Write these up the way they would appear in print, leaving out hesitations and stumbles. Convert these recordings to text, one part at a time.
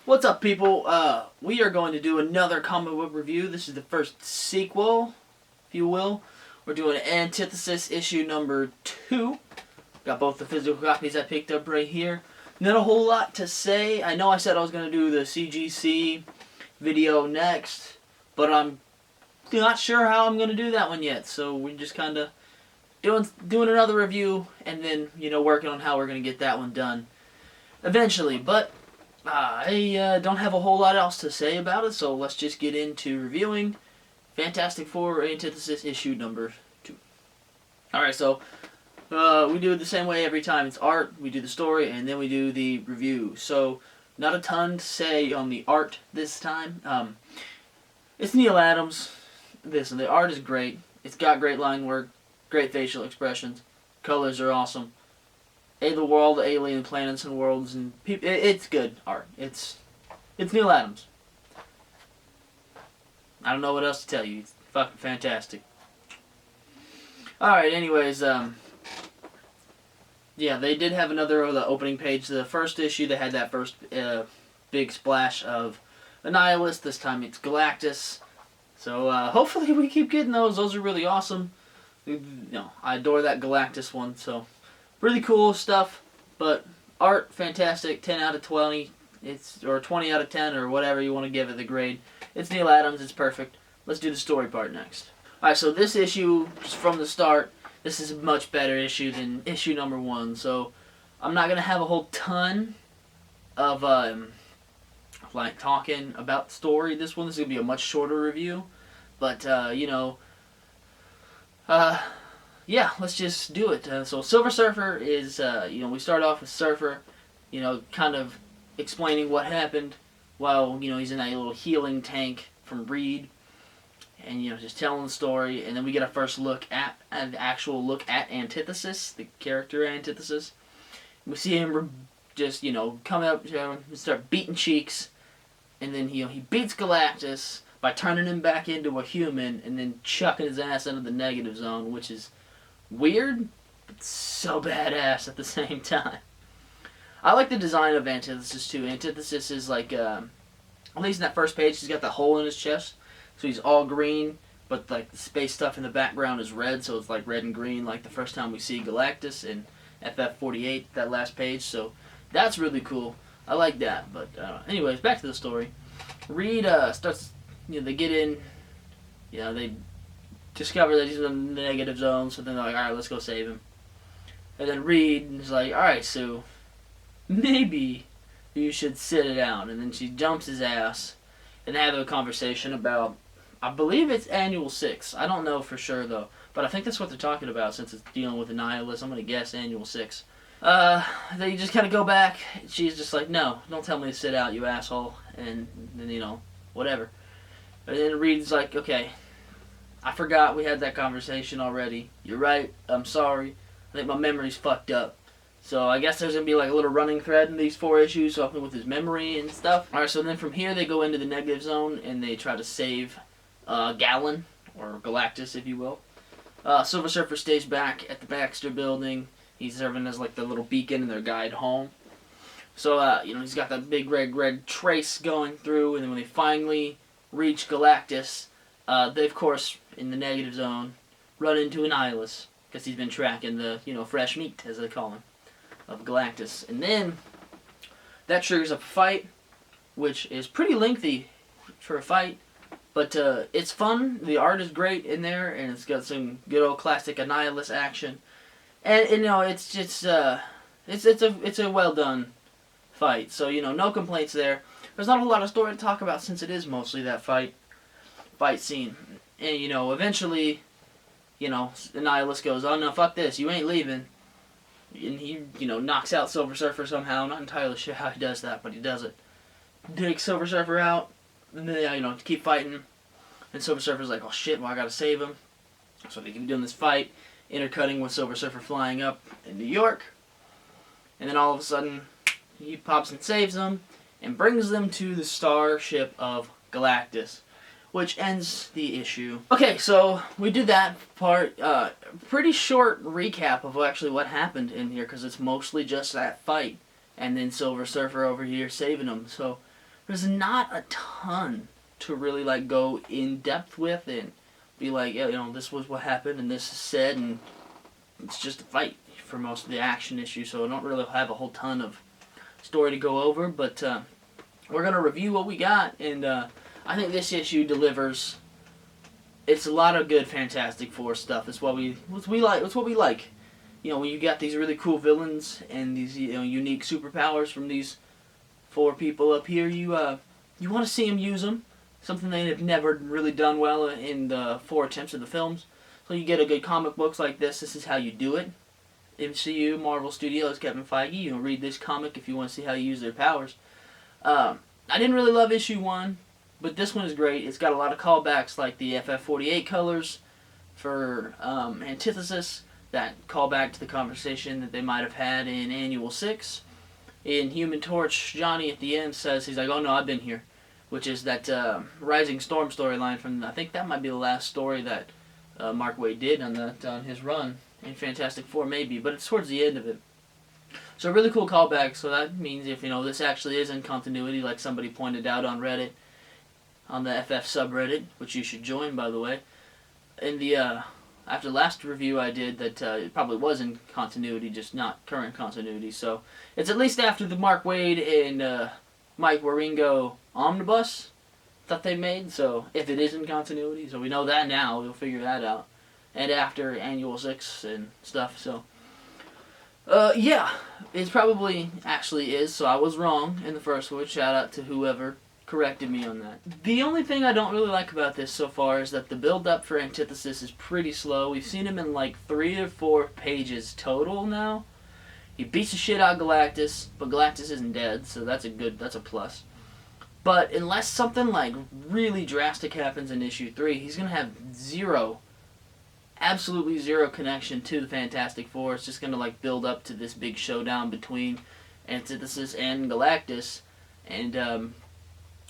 What's up, people? We are going to do another comic book review. This is the first sequel, if you will. We're doing Antithesis issue number 2. Got both the physical copies I picked up right here. Not a whole lot to say. I know I said I was going to do the CGC video next, but I'm not sure how I'm going to do that one yet. So we're just kind of doing another review and then, working on how we're going to get that one done eventually. But I don't have a whole lot else to say about it, so let's just get into reviewing Fantastic Four Antithesis issue number 2. Alright, so we do it the same way every time. It's art, we do the story, and then we do the review. So, not a ton to say on the art this time. It's Neil Adams. The art is great. It's got great line work, great facial expressions. Colors are awesome. The world, the alien planets and worlds, and it's good art. It's Neil Adams. I don't know what else to tell you. It's fucking fantastic. Alright, anyways, yeah, they did have another of the opening page. The first issue, they had that first big splash of Annihilus. This time it's Galactus. So, hopefully we keep getting those. Those are really awesome. I adore that Galactus one, so really cool stuff, but art, fantastic, 10 out of 20, or 20 out of 10, or whatever you want to give it the grade. It's Neil Adams, it's perfect. Let's do the story part next. Alright, so this issue, just from the start, this is a much better issue than issue number 1, so I'm not going to have a whole ton of, talking about the story. This is going to be a much shorter review, but, yeah, let's just do it. So Silver Surfer is, we start off with Surfer, kind of explaining what happened while, he's in that little healing tank from Reed. And, just telling the story. And then we get a first look at, an actual look at Antithesis, the character Antithesis. We see him just, come up, start beating cheeks. And then, he beats Galactus by turning him back into a human and then chucking his ass into the negative zone, which is weird, but so badass at the same time. I like the design of Antithesis too. Antithesis is like, at least in that first page, he's got the hole in his chest, so he's all green, but like the space stuff in the background is red, so it's like red and green, like the first time we see Galactus in FF48, that last page. So that's really cool. I like that. But anyways, back to the story. Reed starts. They get in. They discover that he's in the negative zone, so then they're like, alright, let's go save him. And then Reed is like, alright, Sue, maybe you should sit it down. And then she jumps his ass, and they have a conversation about, I believe it's Annual 6. I don't know for sure, though. But I think that's what they're talking about, since it's dealing with Annihilus. I'm going to guess Annual 6. They just kind of go back. She's just like, no, don't tell me to sit out, you asshole. And then, whatever. And then Reed's like, okay, I forgot we had that conversation already. You're right. I'm sorry. I think my memory's fucked up. So I guess there's going to be like a little running thread in these 4 issues, helping with his memory and stuff. Alright, so then from here they go into the negative zone and they try to save Gallon, or Galactus if you will. Silver Surfer stays back at the Baxter building. He's serving as like the little beacon and their guide home. So, he's got that big red trace going through, and then when they finally reach Galactus, they, of course, in the negative zone, run into Annihilus, because he's been tracking the, fresh meat, as they call him, of Galactus. And then, that triggers up a fight, which is pretty lengthy for a fight, but it's fun. The art is great in there, and it's got some good old classic Annihilus action. And it's just, it's a well-done fight, so, no complaints there. There's not a lot of story to talk about, since it is mostly that fight scene. And, eventually, Annihilus goes, oh no, fuck this, you ain't leaving. And he, knocks out Silver Surfer somehow. Not entirely sure how he does that, but he does it. Takes Silver Surfer out, and then, keep fighting. And Silver Surfer's like, oh shit, well I gotta save him. So they keep doing this fight, intercutting with Silver Surfer flying up in New York. And then all of a sudden, he pops and saves them, and brings them to the starship of Galactus, which ends the issue. Okay, so we did that part. Pretty short recap of actually what happened in here, because it's mostly just that fight, and then Silver Surfer over here saving them. So there's not a ton to really like go in depth with and be like, yeah, this was what happened and this is said, and it's just a fight for most of the action issues, so I don't really have a whole ton of story to go over, but we're going to review what we got, and I think this issue delivers. It's a lot of good Fantastic Four stuff. It's what we like. It's what we like. When you got these really cool villains and these unique superpowers from these 4 people up here, you want to see them use them. Something they have never really done well in the 4 attempts of the films. So you get a good comic books like this. This is how you do it. MCU, Marvel Studios, Kevin Feige. You can read this comic if you want to see how you use their powers. I didn't really love issue 1, but this one is great. It's got a lot of callbacks like the FF48 colors for Antithesis. That callback to the conversation that they might have had in Annual 6. In Human Torch, Johnny at the end says, he's like, oh no, I've been here. Which is that Rising Storm storyline from, I think that might be the last story that Mark Waid did on his run in Fantastic Four, maybe, but it's towards the end of it. So really cool callback. So that means if this actually is in continuity, like somebody pointed out on Reddit, on the FF subreddit, which you should join, by the way. In the after the last review I did, that it probably was in continuity, just not current continuity. So it's at least after the Mark Waid and Mike Waringo omnibus that they made, so if it is in continuity, so we know that now, we'll figure that out. And after Annual 6 and stuff, so yeah, it probably actually is, so I was wrong in the first one. Shout out to whoever corrected me on that. The only thing I don't really like about this so far is that the build-up for Antithesis is pretty slow. We've seen him in like 3 or 4 pages total now. He beats the shit out of Galactus, but Galactus isn't dead, so that's a plus. But unless something like really drastic happens in issue 3, he's going to have absolutely zero connection to the Fantastic Four. It's just going to like build up to this big showdown between Antithesis and Galactus, and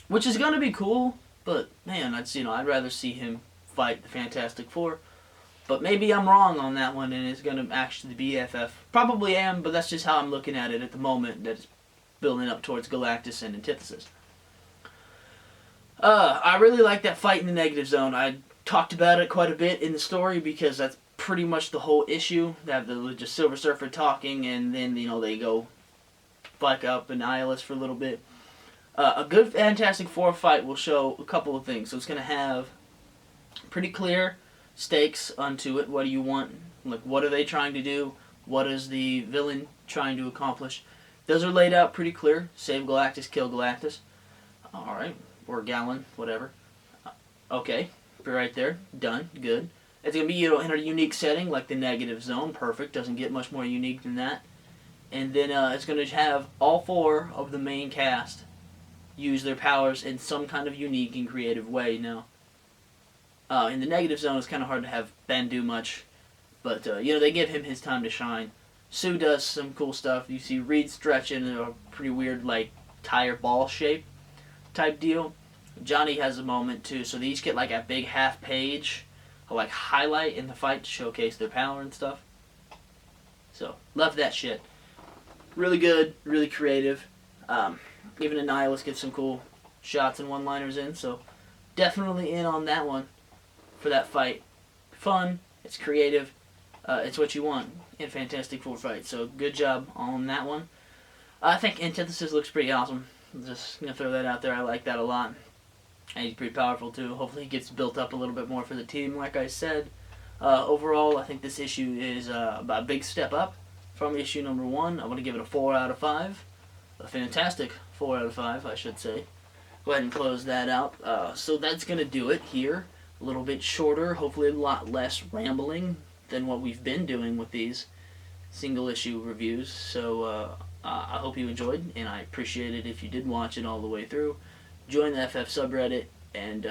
which is going to be cool, but man, I'd rather see him fight the Fantastic Four. But maybe I'm wrong on that one, and it's going to actually be FF. Probably am, but that's just how I'm looking at it at the moment, that it's building up towards Galactus and Antithesis. I really like that fight in the Negative Zone. I talked about it quite a bit in the story because that's pretty much the whole issue. They have just Silver Surfer talking, and then they go bike up Annihilus for a little bit. A good Fantastic Four fight will show a couple of things. So it's going to have pretty clear stakes onto it. What do you want? Like, what are they trying to do? What is the villain trying to accomplish? Those are laid out pretty clear. Save Galactus, kill Galactus. Alright. Or Gallon, whatever. Okay. Be right there. Done. Good. It's going to be in a unique setting, like the Negative Zone. Perfect. Doesn't get much more unique than that. And then it's going to have all 4 of the main cast use their powers in some kind of unique and creative way. Now, in the Negative Zone, it's kind of hard to have Ben do much, but they give him his time to shine. Sue does some cool stuff. You see Reed stretching in a pretty weird, like, tire ball shape type deal. Johnny has a moment too, so they each get like a big half page of like highlight in the fight to showcase their power and stuff. So, love that shit. Really good, really creative. Even Annihilus gets some cool shots and one-liners in, so definitely in on that one for that fight. Fun, it's creative, it's what you want in a Fantastic Four fight, so good job on that one. I think Antithesis looks pretty awesome. I'm just going to throw that out there. I like that a lot. And he's pretty powerful too. Hopefully he gets built up a little bit more for the team, like I said. Overall, I think this issue is a big step up from issue number 1. I want to give it a 4 out of 5. A fantastic 4 out of 5, I should say. Go ahead and close that out. So that's going to do it here. A little bit shorter, hopefully a lot less rambling than what we've been doing with these single issue reviews. So I hope you enjoyed, and I appreciate it if you did watch it all the way through. Join the FF subreddit, and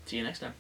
see you next time.